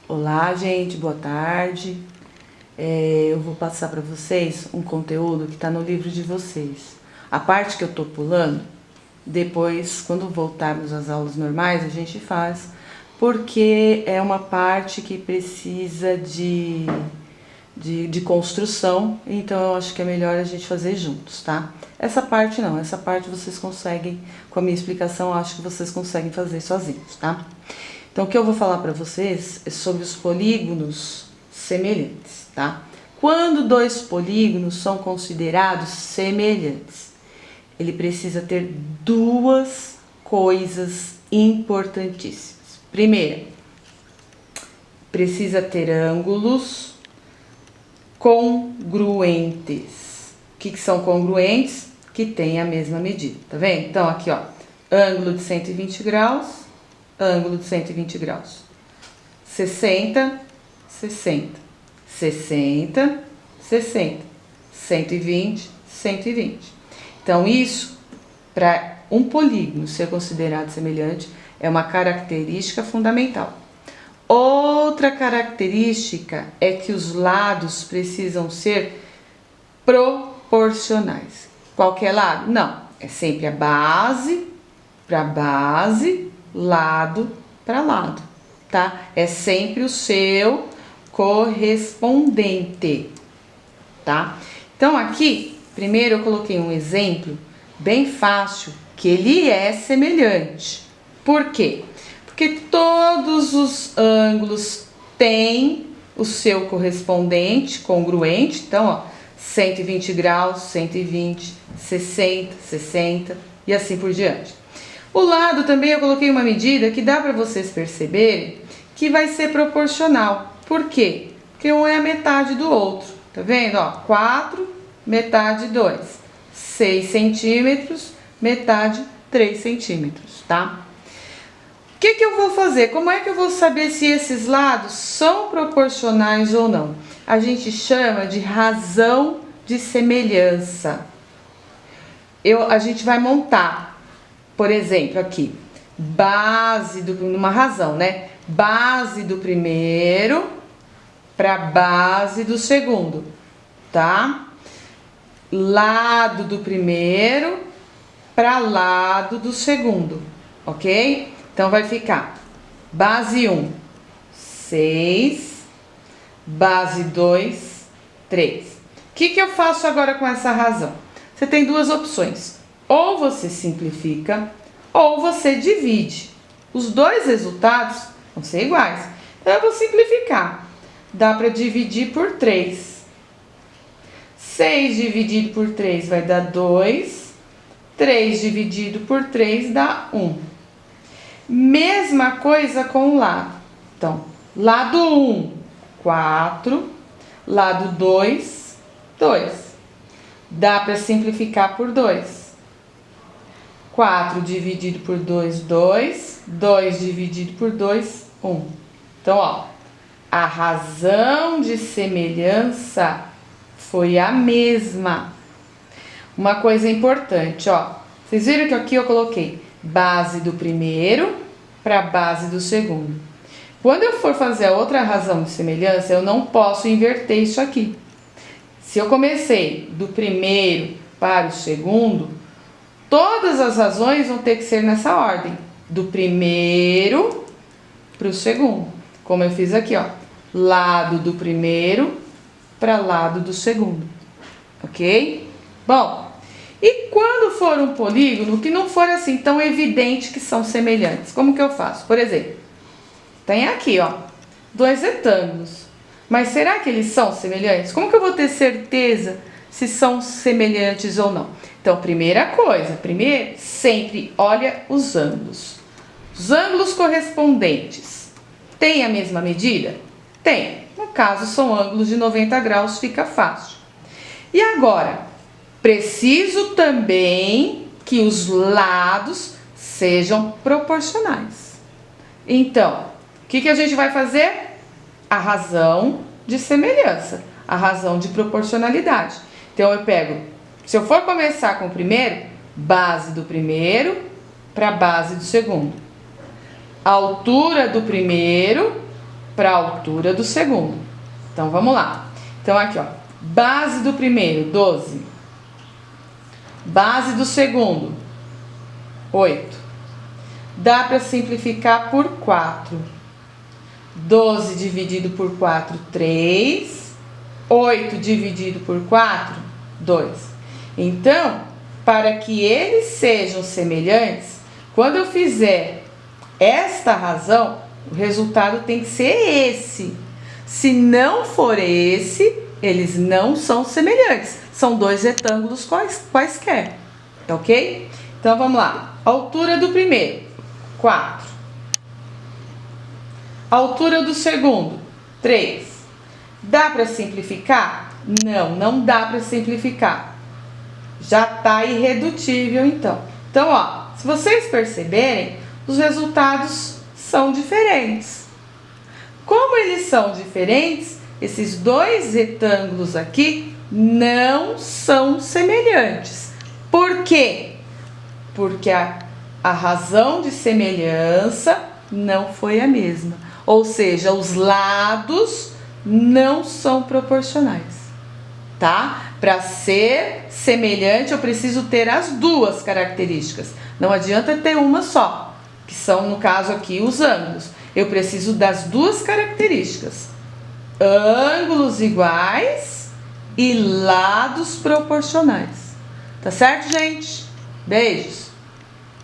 Olá, gente, boa tarde. Eu vou passar para vocês um conteúdo que está no livro de vocês. A parte que eu estou pulando, depois, quando voltarmos às aulas normais, a gente faz, porque é uma parte que precisa de construção, então eu acho que é melhor a gente fazer juntos, tá? Essa parte não, essa parte vocês conseguem, com a minha explicação, eu acho que vocês conseguem fazer sozinhos, tá? Então, o que eu vou falar para vocês é sobre os polígonos semelhantes, tá? Quando dois polígonos são considerados semelhantes, ele precisa ter duas coisas importantíssimas. Primeira, precisa ter ângulos congruentes. O que são congruentes? Que tem a mesma medida, tá vendo? Então, aqui, ó, ângulo de 120 graus, ângulo de 120 graus. 60, 60, 60, 60, 120, 120. Então, isso, para um polígono ser considerado semelhante, é uma característica fundamental. Outra característica é que os lados precisam ser proporcionais. Qualquer lado? Não, é sempre a base para base, lado para lado, tá? É sempre o seu correspondente, tá? Então aqui, primeiro eu coloquei um exemplo bem fácil, que ele é semelhante. Por quê? Porque todos os ângulos têm o seu correspondente, congruente. Então, ó, 120 graus, 120, 60, 60 e assim por diante. O lado também eu coloquei uma medida que dá para vocês perceberem que vai ser proporcional. Por quê? Porque um é a metade do outro. Tá vendo? Ó, 4, metade 2. 6 centímetros, metade 3 centímetros, tá? O que eu vou fazer? Como é que eu vou saber se esses lados são proporcionais ou não? A gente chama de razão de semelhança. A gente vai montar, por exemplo, aqui, base numa razão, né? Base do primeiro para base do segundo, tá? Lado do primeiro para lado do segundo, ok? Então, vai ficar base 1, 6, base 2, 3. O que eu faço agora com essa razão? Você tem duas opções. Ou você simplifica, ou você divide. Os dois resultados vão ser iguais. Então, eu vou simplificar. Dá para dividir por 3. 6 dividido por 3 vai dar 2. 3 dividido por 3 dá 1. Mesma coisa com o lado. Então, lado 1, 4. Lado 2, 2. Dá para simplificar por 2. 4 dividido por 2, 2. 2 dividido por 2, 1. Então, ó, a razão de semelhança foi a mesma. Uma coisa importante, ó. Vocês viram que aqui eu coloquei base do primeiro para base do segundo. Quando eu for fazer a outra razão de semelhança, eu não posso inverter isso aqui. Se eu comecei do primeiro para o segundo, todas as razões vão ter que ser nessa ordem. Do primeiro para o segundo. Como eu fiz aqui, ó. Lado do primeiro para lado do segundo. Ok? Bom, e quando for um polígono que não for assim tão evidente que são semelhantes, como que eu faço? Por exemplo, tem aqui, ó, dois retângulos. Mas será que eles são semelhantes? Como que eu vou ter certeza se são semelhantes ou não? Então, primeira coisa, sempre olha os ângulos. Os ângulos correspondentes têm a mesma medida? Tem. No caso, são ângulos de 90 graus, fica fácil. E agora, preciso também que os lados sejam proporcionais. Então, o que a gente vai fazer? A razão de semelhança, a razão de proporcionalidade. Então, eu pego, se eu for começar com o primeiro, base do primeiro para base do segundo. A altura do primeiro para a altura do segundo. Então, vamos lá. Então, aqui, ó, base do primeiro, 12. Base do segundo, 8. Dá para simplificar por 4. 12 dividido por 4, 3. 8 dividido por 4, 2. Então, para que eles sejam semelhantes, quando eu fizer esta razão, o resultado tem que ser esse. Se não for esse, eles não são semelhantes. São dois retângulos quaisquer. Tá ok? Então, vamos lá. Altura do primeiro, 4. Altura do segundo, 3. Dá para simplificar? Não, não dá para simplificar. Já tá irredutível, então. Então, ó, se vocês perceberem, os resultados são diferentes. Como eles são diferentes, esses dois retângulos aqui não são semelhantes. Por quê? Porque a razão de semelhança não foi a mesma. Ou seja, os lados não são proporcionais, tá? Para ser semelhante, eu preciso ter as duas características. Não adianta ter uma só, que são, no caso aqui, os ângulos. Eu preciso das duas características. Ângulos iguais e lados proporcionais. Tá certo, gente? Beijos!